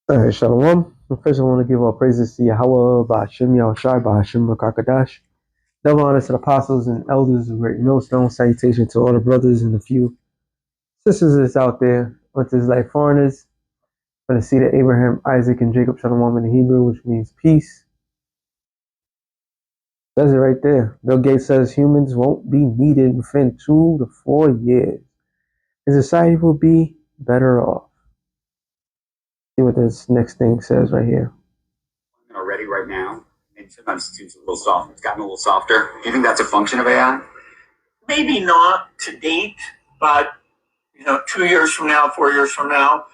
All right, Shalom. First, I want to give all praises to Yahweh, Ba'ashim Yahushai, Ba'ashim Rakakadash. Double honors to the apostles and elders of Great Millstone. Salutation to all the brothers and the few sisters that's out there. With his life foreigners, from the seed of Abraham, Isaac, and Jacob, Shalom in the Hebrew, which means peace. Says it right there. Bill Gates says humans won't be needed within 2 to 4 years. And society will be better off. See what this next thing says right here. Already right now, and sometimes it seems a little soft. It's gotten a little softer. Do you think that's a function of AI? Maybe not to date, but 2 years from now, 4 years from now,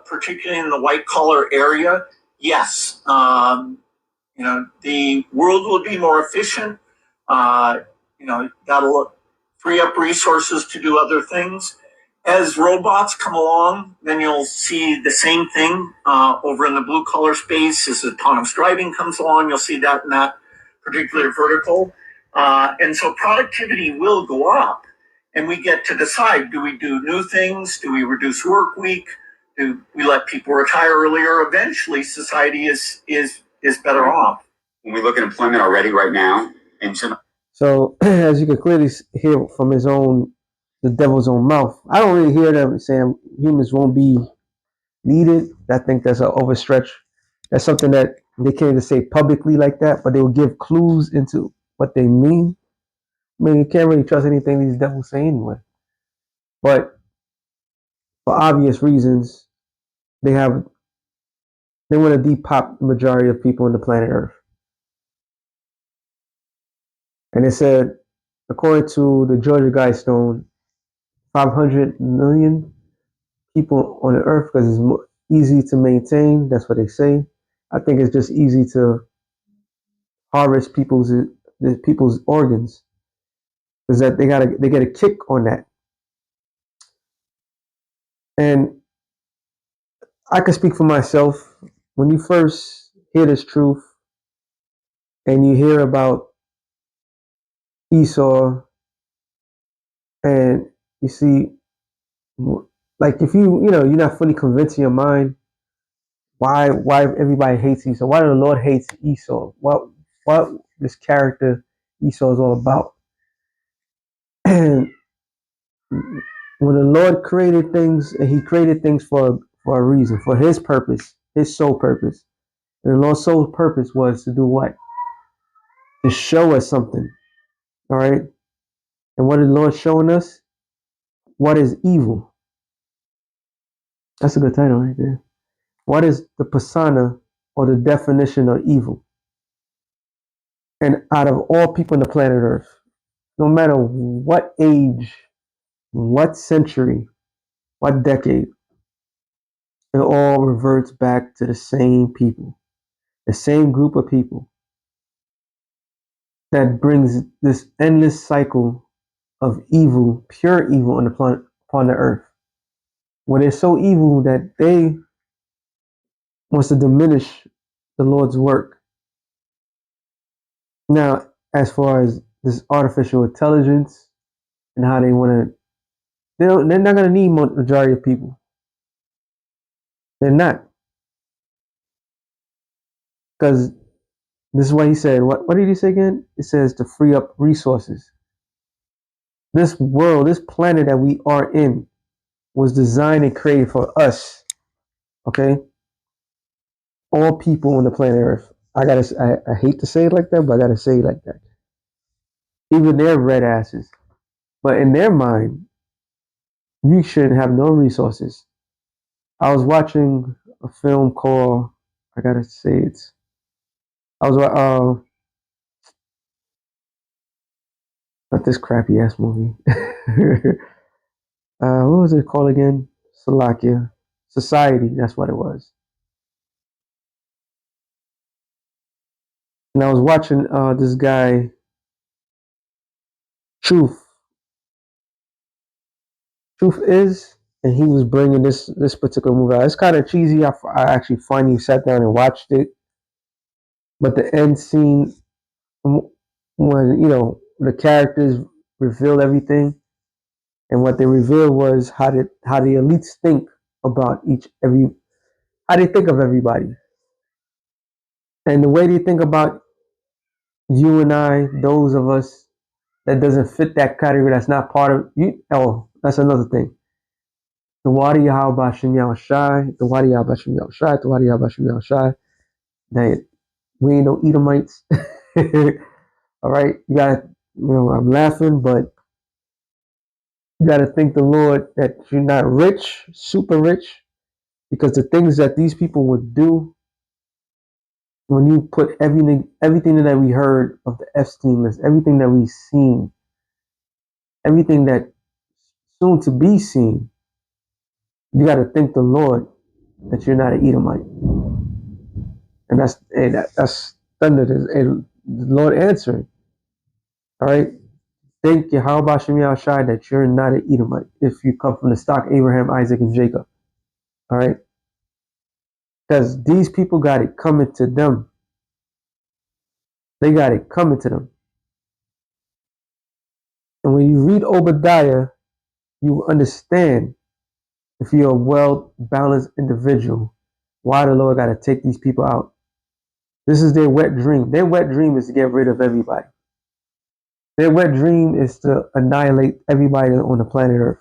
particularly in the white collar area, yes. The world will be more efficient. That'll free up resources to do other things. As robots come along, then you'll see the same thing over in the blue collar space. As autonomous driving comes along, you'll see that in that particular vertical. And so productivity will go up. And we get to decide, do we do new things? Do we reduce work week? Do we let people retire earlier? Eventually, society is better off. When we look at employment already right now, so as you can clearly hear from the devil's own mouth, I don't really hear them saying humans won't be needed. I think that's an overstretch. That's something that they can't even say publicly like that, but they will give clues into what they mean. I mean, you can't really trust anything these devils say anyway. But for obvious reasons, they want to depop the majority of people on the planet Earth. And it said, according to the Georgia Guidestone, 500 million people on the earth because it's easy to maintain. That's what they say. I think it's just easy to harvest people's organs because that they get a kick on that. And I can speak for myself. When you first hear this truth and you hear about Esau and you see, like if you're not fully convinced in your mind why everybody hates Esau, why the Lord hates Esau, what this character Esau is all about. And when the Lord created things, and he created things for a reason, for his purpose, his sole purpose. And the Lord's sole purpose was to do what? To show us something. All right. And what is the Lord showing us? What is evil? That's a good title right there. What is the persona or the definition of evil? And out of all people on the planet Earth, no matter what age, what century, what decade, it all reverts back to the same people, the same group of people that brings this endless cycle of evil, pure evil on the planet, upon the earth. Where they're so evil that they wants to diminish the Lord's work. Now, as far as this artificial intelligence and how they want to, they're not going to need majority of people. They're not. Because this is what he said. What did he say again? It says to free up resources. This world, this planet that we are in, was designed and created for us. Okay? All people on the planet Earth. I hate to say it like that, but I gotta say it like that. Even their red asses. But in their mind, you shouldn't have no resources. I was watching a film called, I gotta say it's, I was, not this crappy ass movie. What was it called again? Salakia. Society, that's what it was. And I was watching this guy, Truth. Truth is, and he was bringing this particular movie out. It's kind of cheesy. I actually finally sat down and watched it, but the end scene, when the characters reveal everything, and what they revealed was how the elites think about how they think of everybody. And the way they think about you and I, those of us that doesn't fit that category, that's not part of you. Oh, that's another thing. The Wadi Yahweh Shem Shai, the Wadi Yahweh Shem Shai, the Wadi Yahweh Shem Shai. That we ain't no Edomites. All right, you gotta, I'm laughing, but you gotta thank the Lord that you're not rich, super rich, because the things that these people would do when you put everything that we heard of the Epstein list, everything that we've seen, everything that soon to be seen, you got to thank the Lord that you're not an Edomite, and that's thunder. And the Lord answering. All right, thank you, how about Shemi Shai, that you're not an Edomite if you come from the stock Abraham, Isaac, and Jacob. All right, because these people got it coming to them. They got it coming to them. And when you read Obadiah, you understand, if you're a well-balanced individual, why the Lord got to take these people out. This is their wet dream. Their wet dream is to get rid of everybody. Their wet dream is to annihilate everybody on the planet Earth,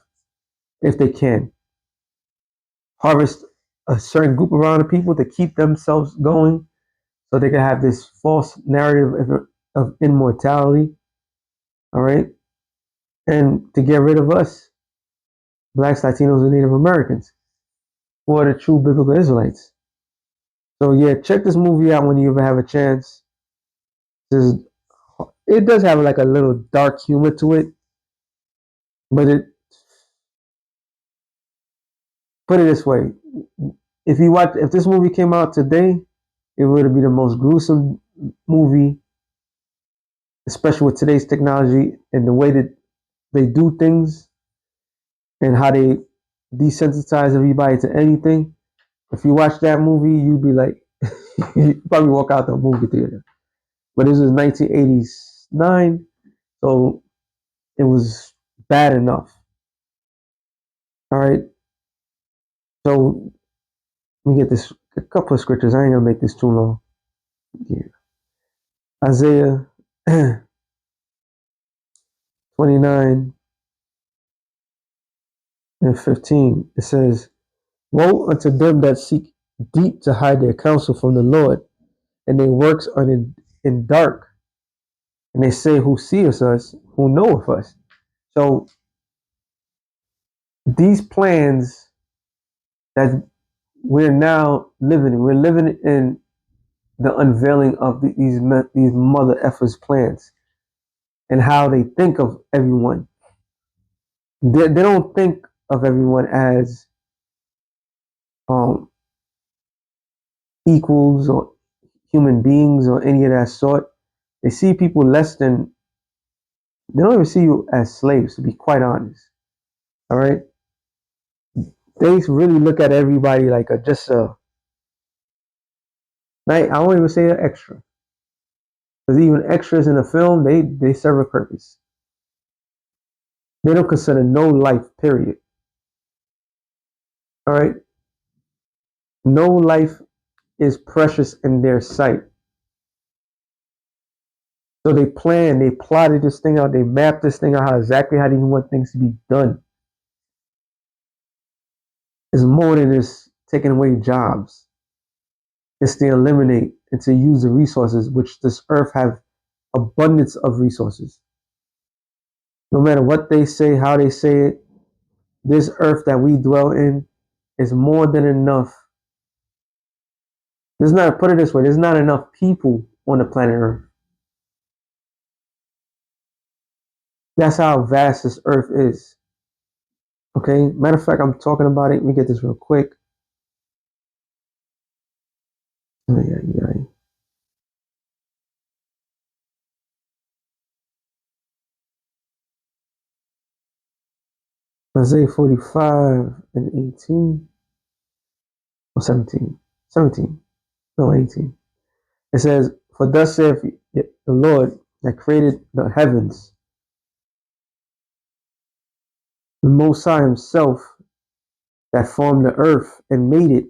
if they can. Harvest a certain group around the people to keep themselves going, so they can have this false narrative of immortality. All right. And to get rid of us, blacks, Latinos, and Native Americans, who are the true biblical Israelites. So yeah, check this movie out when you ever have a chance. It does have like a little dark humor to it, but put it this way: if this movie came out today, it would be the most gruesome movie, especially with today's technology and the way that they do things and how they desensitize everybody to anything. If you watch that movie, you'd be like, you probably walk out the movie theater. But this was 1989, so it was bad enough. All right. So let me get this a couple of scriptures. I ain't gonna make this too long. Yeah. Isaiah 29 and 15. It says, woe unto them that seek deep to hide their counsel from the Lord, and their works are in dark. And they say, who seeth us, who knoweth us? So these plans that we're now living in, we're living in the unveiling of these mother effers plans and how they think of everyone. They don't think of everyone as um, equals or human beings or any of that sort. They see people less than, they don't even see you as slaves, to be quite honest. All right. They really look at everybody like I won't even say an extra. Because even extras in a film, they serve a purpose. They don't consider no life, period. All right. No life is precious in their sight. So they plotted this thing out, they mapped this thing out, exactly how they want things to be done. It's more than just taking away jobs. It's to eliminate and to use the resources, which this earth have abundance of resources. No matter what they say, how they say it, this earth that we dwell in is more than enough. Put it this way, there's not enough people on the planet Earth. That's how vast this earth is. Okay, matter of fact, I'm talking about it. Let me get this real quick. Isaiah 45 and 18 or 17. 17. No, 18. It says, for thus saith the Lord that created the heavens, the Most High himself that formed the earth and made it.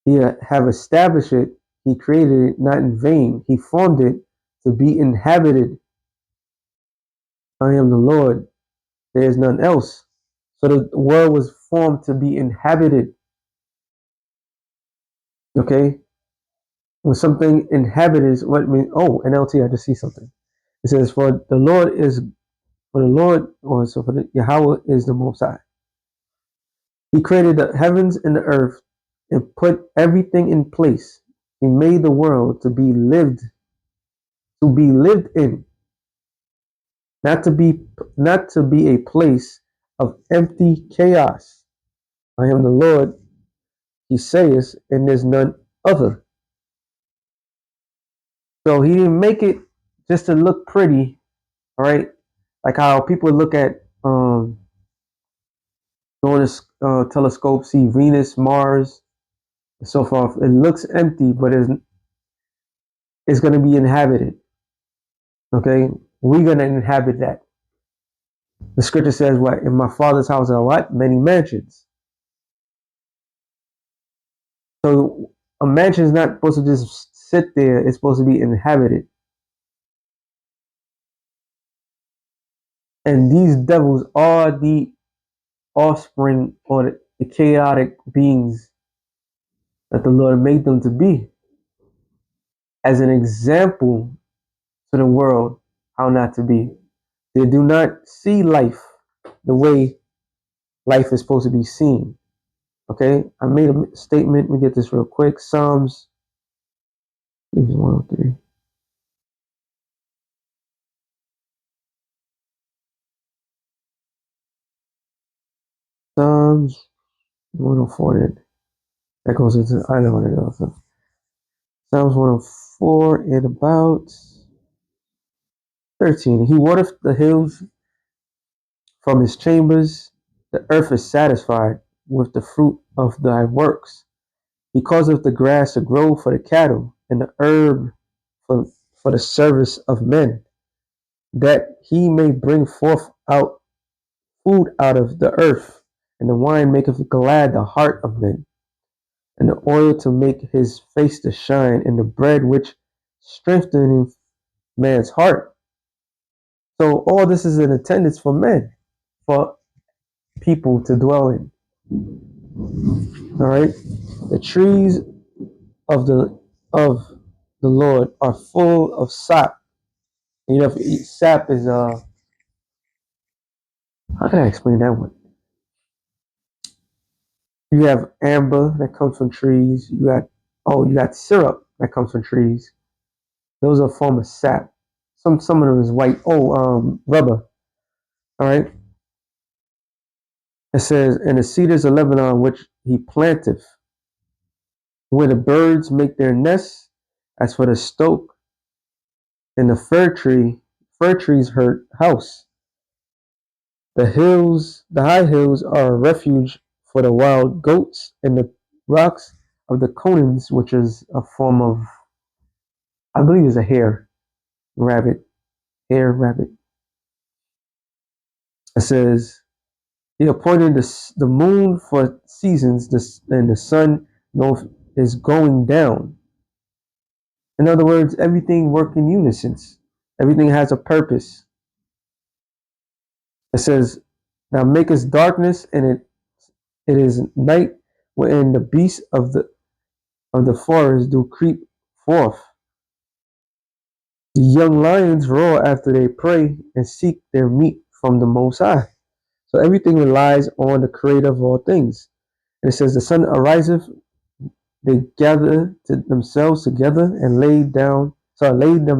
He have established it. He created it not in vain. He formed it to be inhabited. I am the Lord. There is none else. So the world was formed to be inhabited. Okay? When something inhabited is what means, oh, NLT, I just see something. It says, for the Lord, or so for the Yahweh is the Most High. He created the heavens and the earth and put everything in place. He made the world to be lived in, not to be a place of empty chaos. I am the Lord, he says, and there's none other. So he didn't make it just to look pretty, all right? Like how people look at going to telescope, see Venus, Mars, and so forth. It looks empty, but it's going to be inhabited. Okay, we're going to inhabit that. The scripture says, "What in my father's house are what many mansions." So a mansion is not supposed to just sit there; it's supposed to be inhabited. And these devils are the offspring or the chaotic beings that the Lord made them to be, as an example to the world how not to be. They do not see life the way life is supposed to be seen. Okay, I made a statement. Let me get this real quick. Psalms 103. Psalms 104. That goes into, I know what it goes. Psalms 104 and about 13. He watereth the hills from his chambers. The earth is satisfied with the fruit of thy works. He causeth the grass to grow for the cattle, and the herb for, for the service of men, that he may bring forth out food out of the earth, and the wine maketh glad the heart of men, and the oil to make his face to shine, and the bread which strengtheneth man's heart. So all this is in attendance for men, for people to dwell in. All right, the trees of the Lord are full of sap. You know, sap is how can I explain that one? You have amber that comes from trees. You got syrup that comes from trees. Those are a form of sap. Some of them is white. Oh, rubber. All right. It says, and the cedars of Lebanon which he planteth, where the birds make their nests, as for the stoke and the fir trees her house. The high hills are a refuge for the wild goats, and the rocks of the conans, which is a form of, I believe, is a rabbit. It says, he appointed the moon for seasons, and the sun is going down. In other words, everything works in unison. Everything has a purpose. It says, "Thou makest darkness, and it is night, wherein the beasts of the forest do creep forth. The young lions roar after their prey and seek their meat from the Most High." So everything relies on the Creator of all things. And it says, "The sun ariseth, they gather to themselves together and laid them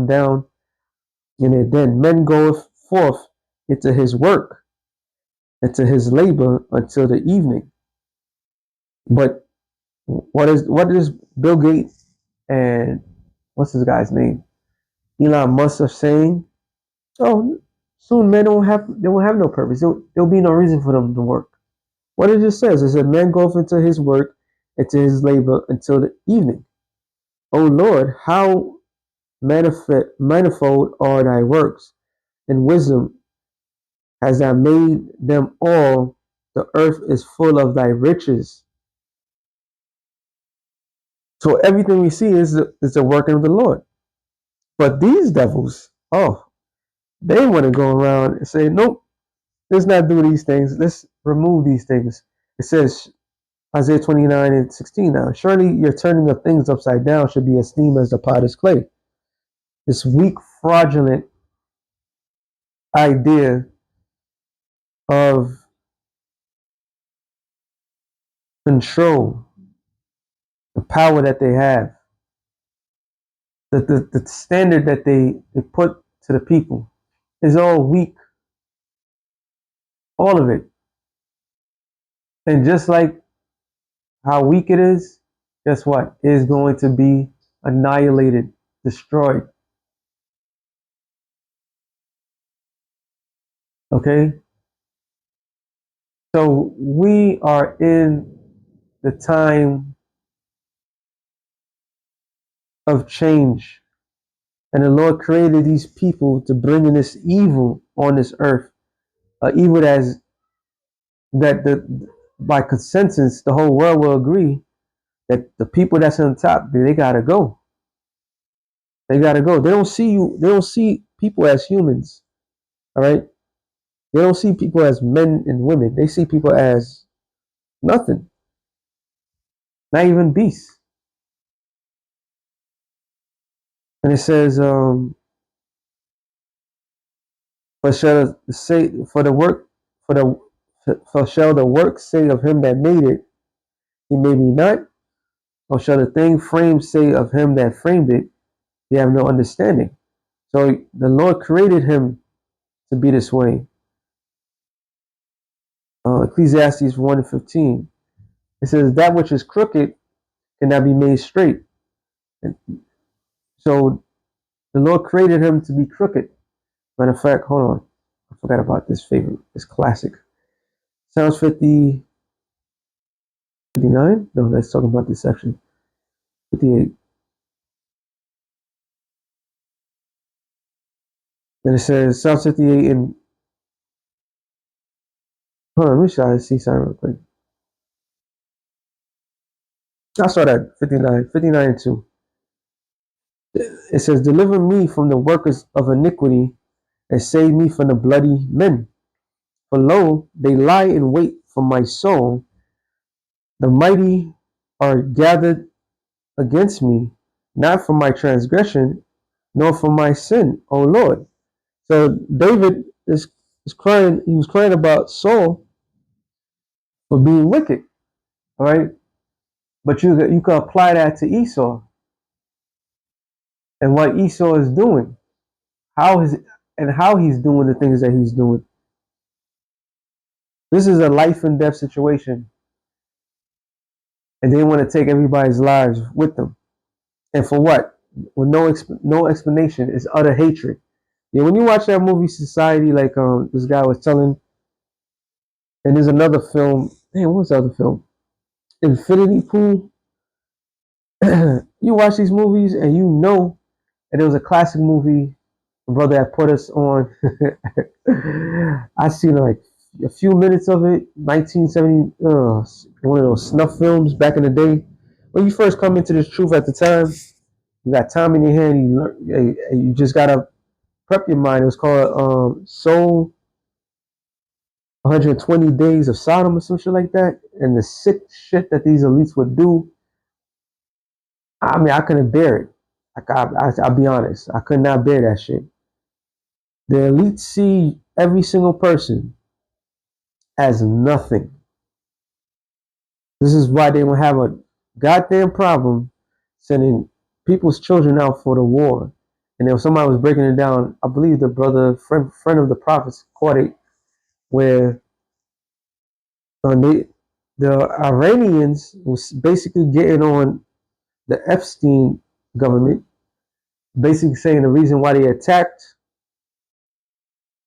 down in their den. Men goeth forth into his work, into his labor until the evening." But what is Bill Gates and what's this guy's name? Elon Musk are saying, oh, soon men they won't have no purpose. There'll be no reason for them to work. What it just says is that man goeth into his work, into his labor until the evening. O Lord, how manifold are thy works, and wisdom has thou made them all. The earth is full of thy riches. So everything we see is the working of the Lord. But these devils, oh, they want to go around and say, nope, let's not do these things. Let's remove these things. It says, Isaiah 29:16 now, surely your turning of things upside down should be esteemed as the potter's clay. This weak, fraudulent idea of control, the power that they have, the standard that they put to the people is all weak, all of it. And just like how weak it is, guess what? It is going to be annihilated, destroyed. Okay? So we are in the time of change. And the Lord created these people to bring in this evil on this earth. Evil as that by consensus, the whole world will agree that the people that's on top, they gotta go. They gotta go. They don't see you, they don't see people as humans. All right. They don't see people as men and women. They see people as nothing. Not even beasts. And it says, for shall say for the work for the for shall the work say of him that made it, he made me not, or shall the thing framed say of him that framed it, he have no understanding. So the Lord created him to be this way. Ecclesiastes 1:15. It says that which is crooked cannot be made straight. And so the Lord created him to be crooked. Matter of fact, hold on. I forgot about this favorite. This classic. Psalms 59? No, let's talk about this section. 58. And it says Psalm 58 and hold on, let me try to see something real quick. I saw that 59 and 2. It says, deliver me from the workers of iniquity and save me from the bloody men. For lo, they lie in wait for my soul. The mighty are gathered against me, not for my transgression, nor for my sin, O Lord. So David is crying, he was crying about Saul for being wicked. All right. But you can apply that to Esau and what Esau is doing. How he's doing the things that he's doing. This is a life and death situation. And they want to take everybody's lives with them. And for what? With no explanation. It's utter hatred. Yeah, when you watch that movie Society, like this guy was telling, and there's another film. Damn, what was the other film? Infinity Pool. You watch these movies and you know, and it was a classic movie. My brother had put us on. I seen like a few minutes of it. 1970, one of those snuff films back in the day. When you first come into this truth at the time, you got time in your hand. You just gotta prep your mind. It was called Soul 120 Days of Sodom or some shit like that. And the sick shit that these elites would do. I mean, I couldn't bear it. I'll be honest. I could not bear that shit. The elites see every single person as nothing. This is why they will have a goddamn problem sending people's children out for the war. And if somebody was breaking it down, I believe the brother, friend of the prophets, caught it where the Iranians was basically getting on the Epstein government, basically saying the reason why they attacked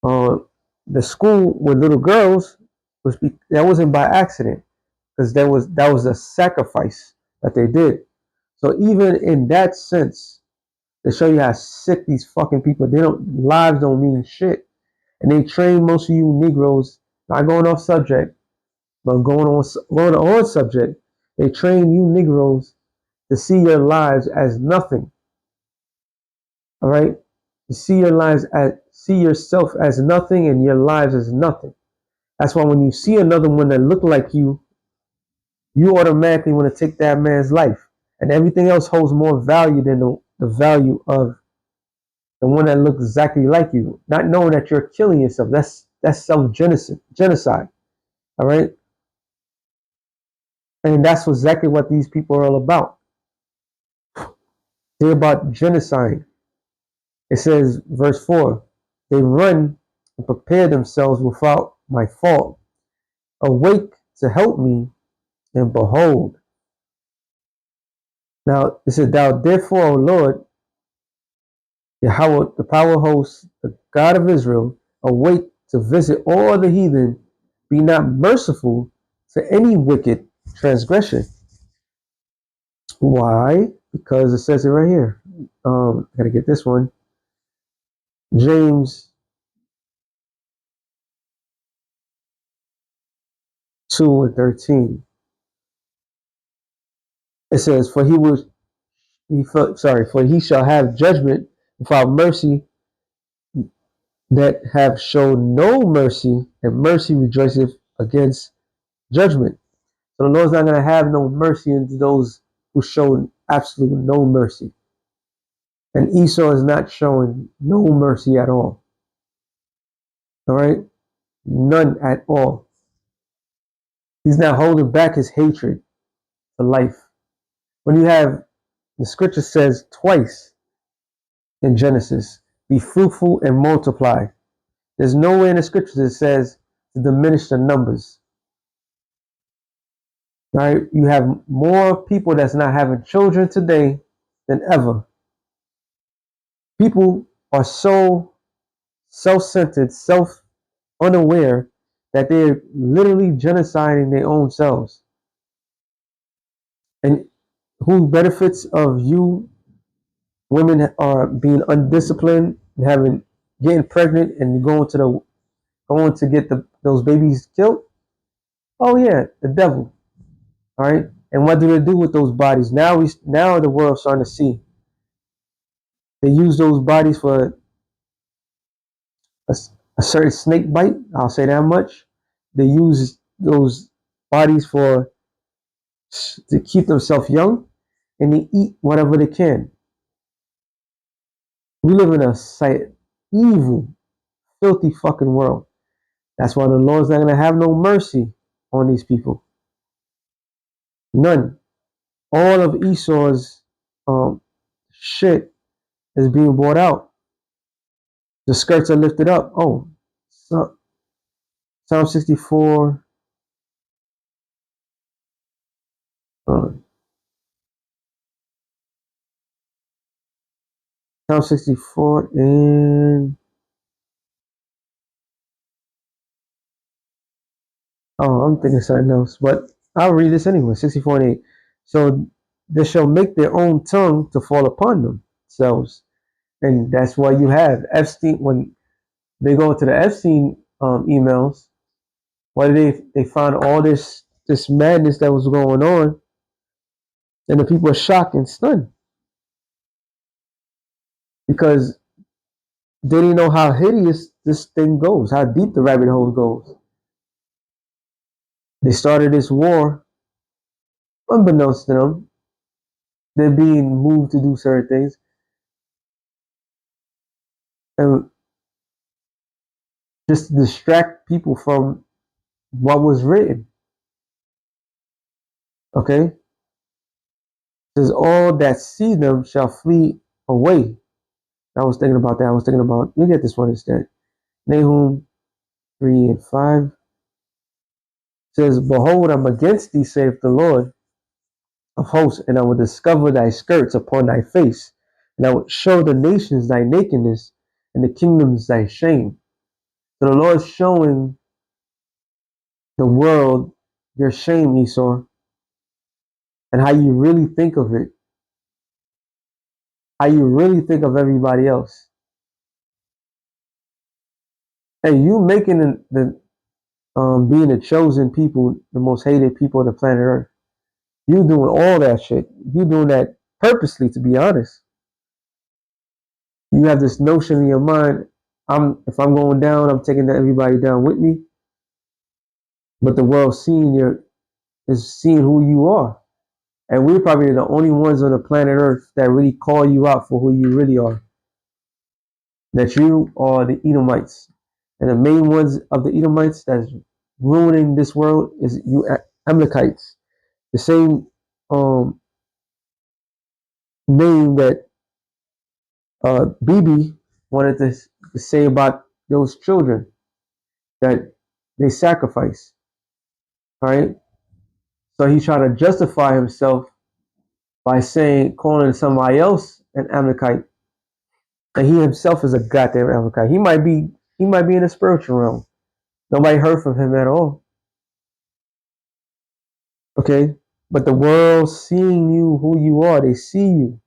the school with little girls that wasn't by accident, because that was a sacrifice that they did. So even in that sense, to show you how sick these fucking people, lives don't mean shit, and they train most of you Negroes. Not going off subject, but going on subject. They train you Negroes to see your lives as nothing. All right? To see yourself as nothing and your lives as nothing. That's why when you see another one that look like you automatically want to take that man's life. And everything else holds more value than the value of the one that looks exactly like you. Not knowing that you're killing yourself. That's self-genocide. All right? And that's exactly what these people are all about. They're about genocide. It says, verse 4, they run and prepare themselves without my fault. Awake to help me, and behold. Now, it said, thou therefore, O Lord, Yahweh, the power host, the God of Israel, awake to visit all the heathen, be not merciful to any wicked transgression. Why? Because it says it right here. I gotta get this one. James 2:13. It says, for he shall have judgment without mercy that have shown no mercy, and mercy rejoiceth against judgment. So the Lord's not going to have no mercy into those who show absolute no mercy. And Esau is not showing no mercy at all. All right? None at all. He's not holding back his hatred for life. When you have, the scripture says twice in Genesis, be fruitful and multiply. There's nowhere in the scriptures that says to diminish the numbers. Right? You have more people that's not having children today than ever. People are so self-centered, self-unaware that they're literally genociding their own selves. And who benefits of you women are being undisciplined and getting pregnant and going to get those babies killed? Oh yeah, the devil. All right. And what do they do with those bodies? Now the world's starting to see. They use those bodies for a, a certain snake bite. I'll say that much. They use those bodies to keep themselves young, and they eat whatever they can. We live in a evil, filthy fucking world. That's why the Lord's not gonna have no mercy on these people. None. All of Esau's shit is being brought out. The skirts are lifted up. Oh, Psalm 64. Uh, Psalm 64 and I'm thinking something else, but I'll read this anyway. 64 and 8. So they shall make their own tongue to fall upon themselves, and that's why you have Epstein when they go to the Epstein emails. Why they found all this madness that was going on, and the people are shocked and stunned because they didn't know how hideous this thing goes, how deep the rabbit hole goes. They started this war unbeknownst to them. They're being moved to do certain things, and just to distract people from what was written. Okay? It says, all that see them shall flee away. I was thinking about that. I was thinking about, let me get this one instead. Nahum 3 and 5 says, behold, I'm against thee, saith the Lord of hosts, and I will discover thy skirts upon thy face, and I will show the nations thy nakedness, and the kingdoms thy shame. So the Lord's showing the world your shame, Esau, and how you really think of it, how you really think of everybody else. And you making the being the chosen people, the most hated people on the planet Earth. You doing all that shit. You doing that purposely, to be honest. You have this notion in your mind, if I'm going down, I'm taking everybody down with me. But the world is seeing who you are. And we're probably the only ones on the planet Earth that really call you out for who you really are. That you are the Edomites. And the main ones of the Edomites that's ruining this world is you Amalekites. The same name that Bibi wanted to say about those children that they sacrifice. Right? So he tried to justify himself by calling somebody else an Amalekite, and he himself is a goddamn Amalekite. He might be in the spiritual realm. Nobody heard from him at all. Okay, but the world seeing you who you are, they see you.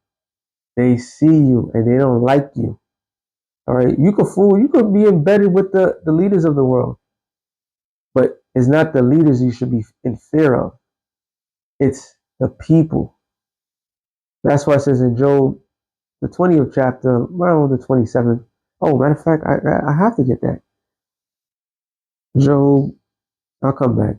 They see you, and they don't like you. All right, you could be embedded with the leaders of the world, but it's not the leaders you should be in fear of. It's the people. That's why it says in Job, the 20th chapter, around the 27th. Oh, matter of fact, I have to get that. Job, I'll come back.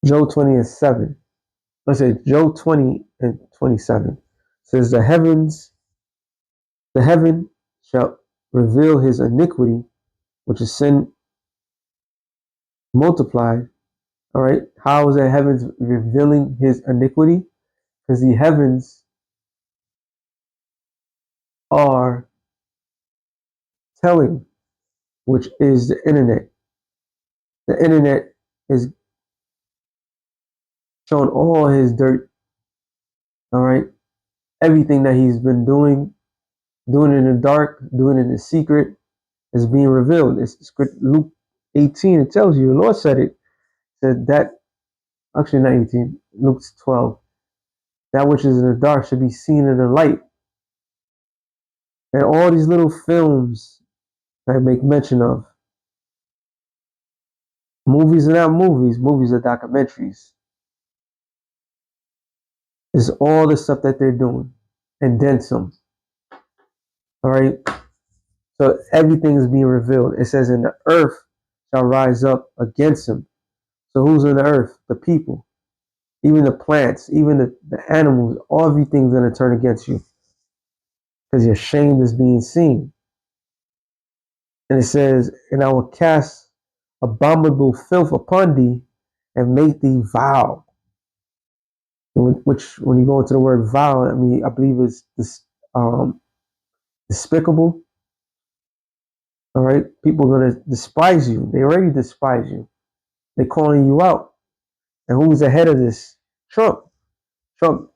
Job 20 and 7. Let's say Job 20 and 27 says the heaven shall reveal his iniquity, which is sin multiplied. All right. How is the heavens revealing his iniquity? Because the heavens are telling, which is the internet. The internet is showing all his dirt. All right. Everything that he's been doing it in the dark, doing it in secret, is being revealed. It's Luke 18. It tells you, the Lord said it. Said that, actually not 18, Luke 12. That which is in the dark should be seen in the light. And all these little films that I make mention of, movies are not movies, movies are documentaries. It's all the stuff that they're doing, and then some. All right. So everything is being revealed. It says, "And the earth shall rise up against him." So who's in the earth? The people. Even the plants, even the animals, everything's going to turn against you because your shame is being seen. And it says, "And I will cast abominable filth upon thee and make thee vile." Which, when you go into the word vile, I believe it's this despicable. All right, people are going to despise you. They already despise you. They're calling you out. And who's ahead of this? Trump. Trump.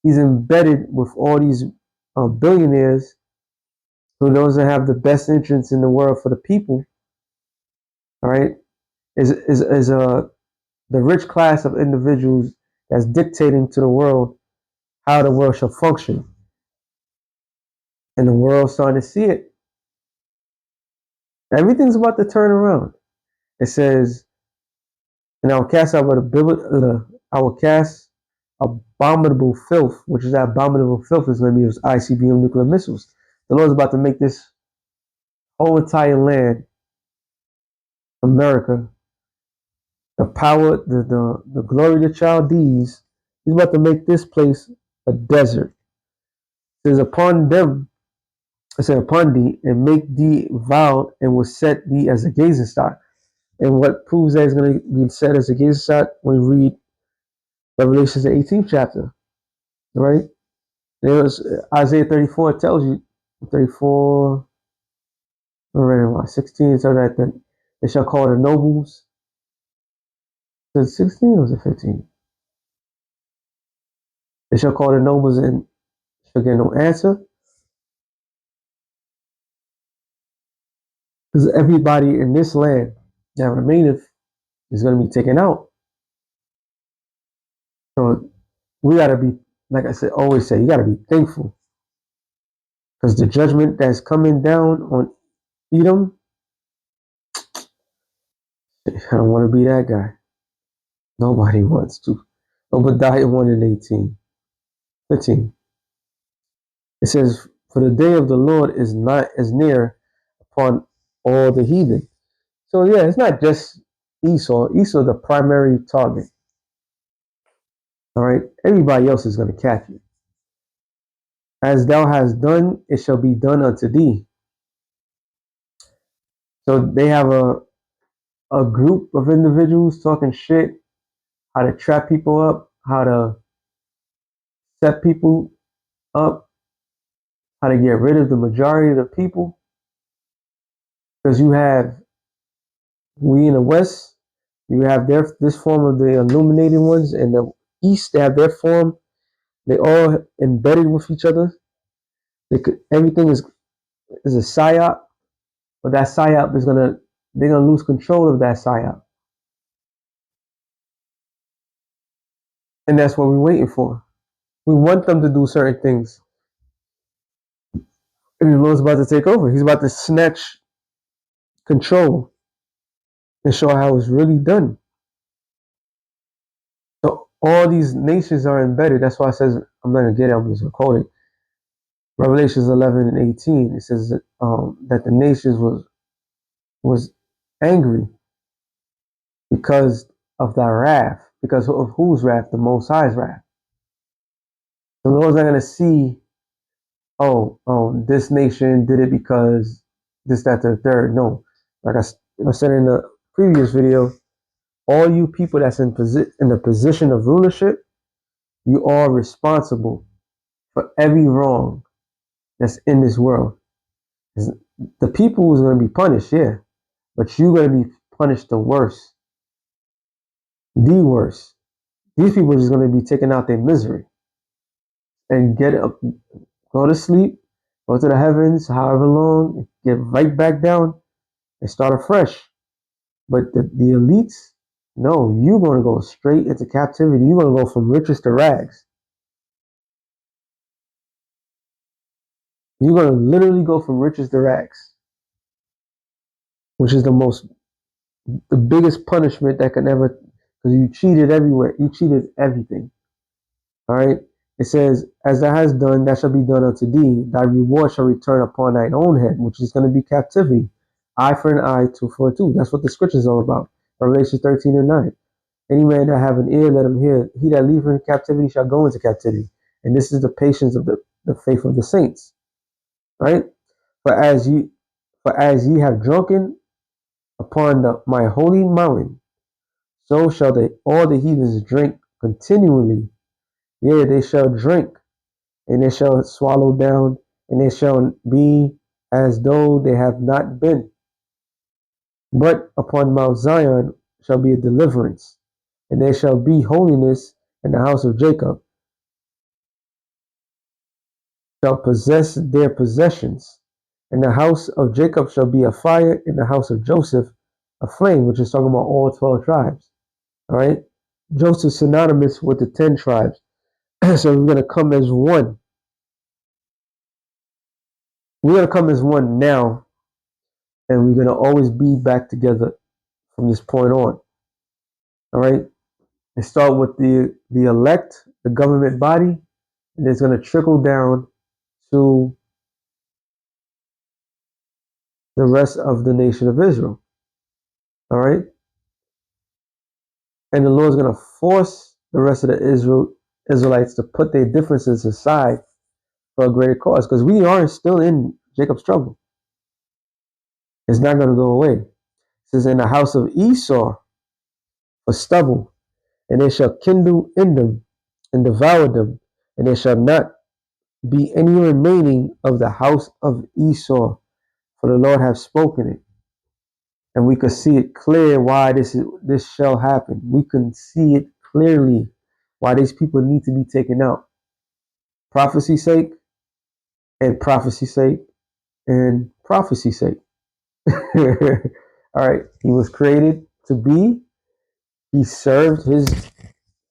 He's embedded with all these billionaires who knows to have the best interests in the world for the people. All right, is the rich class of individuals that's dictating to the world how the world shall function, and the world's starting to see it. Everything's about to turn around. It says, "And I will cast out I will cast abominable filth," which is that abominable filth is going to be those ICBM nuclear missiles. The Lord's about to make this whole entire land, America, the power, the glory of the Chaldees. He's about to make this place a desert. It says, "Upon them," I said, "upon thee, and make thee vile, and will set thee as a gazing stock." And what proves that is going to be set as a gazing stock when we read Revelations, the 18th chapter, right? There was Isaiah 34 tells you, 34, or 16, so that they shall call the nobles. Is it 16 or is it 15? They shall call the nobles and shall get no answer. Because everybody in this land that remaineth is going to be taken out. So we got to be, like I said, always say, you got to be thankful. Because the judgment that's coming down on Edom, I don't want to be that guy. Nobody wants to. Obadiah 1 and 18. 15. It says, for the day of the Lord is not as near upon all the heathen. So yeah, it's not just Esau. Esau the primary target. All right. Everybody else is going to catch it. As thou hast done, it shall be done unto thee. So they have a group of individuals talking shit, how to trap people up, how to set people up, how to get rid of the majority of the people. Because we in the West, you have this form of the illuminated ones, and the East, they have their form. They all embedded with each other. Everything is a psyop, but that psyop they're gonna lose control of that psyop. And that's what we're waiting for. We want them to do certain things. And the Lord's about to take over. He's about to snatch control and show how it's really done. So all these nations are embedded. That's why it says, I'm not going to get it, I'm just going to quote it. Revelations 11 and 18, it says that the nations was angry because of thy wrath. Because of whose wrath? The Most High's wrath. The Lord's not going to see, this nation did it because this, that, the third. No. Like I said in the previous video, all you people that's in the position of rulership, you are responsible for every wrong that's in this world. The people is going to be punished, yeah, but you're going to be punished the worst. The worst. These people are just going to be taking out their misery and get up, go to sleep, go to the heavens, however long, get right back down and start afresh. But the elites, no, you're going to go straight into captivity. You're going to go from riches to rags. You're going to literally go from riches to rags, which is the biggest punishment that can ever, because you cheated everywhere. You cheated everything. All right. It says, as thou hast done, that shall be done unto thee. Thy reward shall return upon thine own head, which is going to be captivity. Eye for an eye, tooth for a tooth. That's what the scripture is all about. Revelation 13 and 9. Any man that have an ear, let him hear. He that leave in captivity shall go into captivity. And this is the patience of the faith of the saints. Right? For as ye have drunken upon my holy mountain, so shall all the heathens drink continually. Yea, they shall drink, and they shall swallow down, and they shall be as though they have not been. But upon Mount Zion shall be a deliverance, and there shall be holiness, in the house of Jacob shall possess their possessions. And the house of Jacob shall be a fire, in the house of Joseph a flame, which is talking about all 12 tribes. All right. Joseph synonymous with the 10 tribes. So we're going to come as one. We're going to come as one now, and we're going to always be back together from this point on. All right. And start with the elect, the government body, and it's going to trickle down to the rest of the nation of Israel. All right. And the Lord's going to force the rest of the Israelites to put their differences aside for a greater cause, because we are still in Jacob's trouble. It's not going to go away. It says, in the house of Esau for stubble, and they shall kindle in them and devour them, and there shall not be any remaining of the house of Esau, for the Lord hath spoken it. And we could see it clear why this shall happen. We can see it clearly why these people need to be taken out. Prophecy's sake, and prophecy's sake, and prophecy's sake. All right. He was created to be. He served his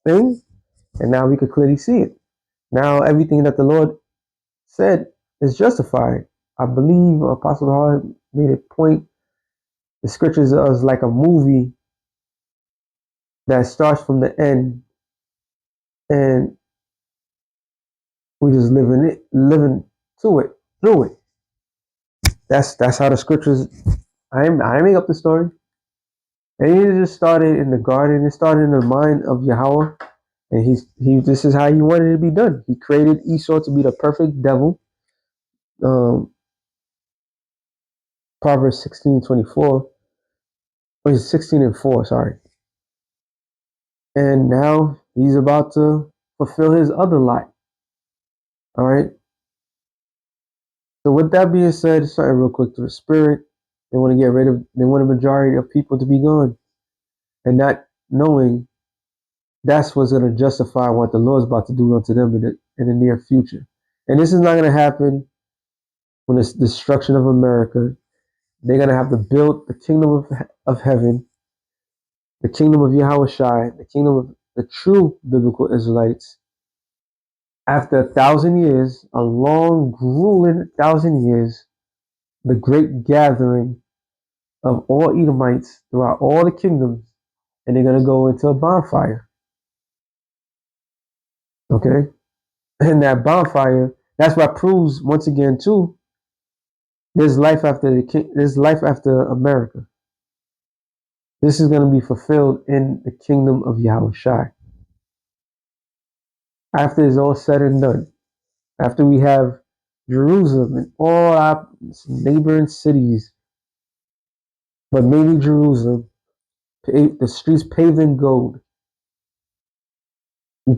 thing, and now we could clearly see it. Now everything that the Lord said is justified. I believe Apostle Hall made a point. The scriptures is like a movie that starts from the end, and we just living to it, through it. That's how the scriptures. I make up the story. And it just started in the garden. It started in the mind of Yahweh, and he. This is how he wanted it to be done. He created Esau to be the perfect devil. Um, Proverbs 16:24, or 16:4. Sorry. And now he's about to fulfill his other lot. All right. So with that being said, starting real quick to the spirit, they want to get rid of. They want a majority of people to be gone, and not knowing that's what's going to justify what the Lord's about to do unto them in the near future. And this is not going to happen when it's destruction of America. They're going to have to build the kingdom of heaven, the kingdom of Yahweh Shai, the kingdom of the true biblical Israelites. After 1,000 years, a long, grueling 1,000 years, the great gathering of all Edomites throughout all the kingdoms, and they're going to go into a bonfire. Okay? And that bonfire, that's what proves, once again, too, there's life after the king, there's life after America. This is going to be fulfilled in the kingdom of Yahweh Shai. After it's all said and done, after we have Jerusalem and all our neighboring cities, but mainly Jerusalem, the streets paved in gold,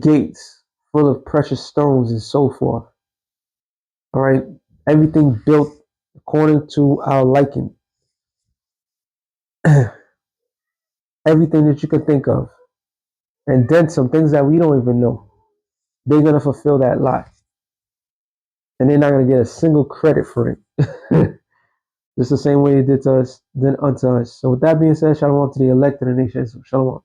gates full of precious stones and so forth. All right, everything built according to our liking. Everything that you could think of, and then some things that we don't even know. They're gonna fulfill that lot, and they're not gonna get a single credit for it. Just the same way it did to us, then unto us. So with that being said, shalom to the elect of the nations. Shalom.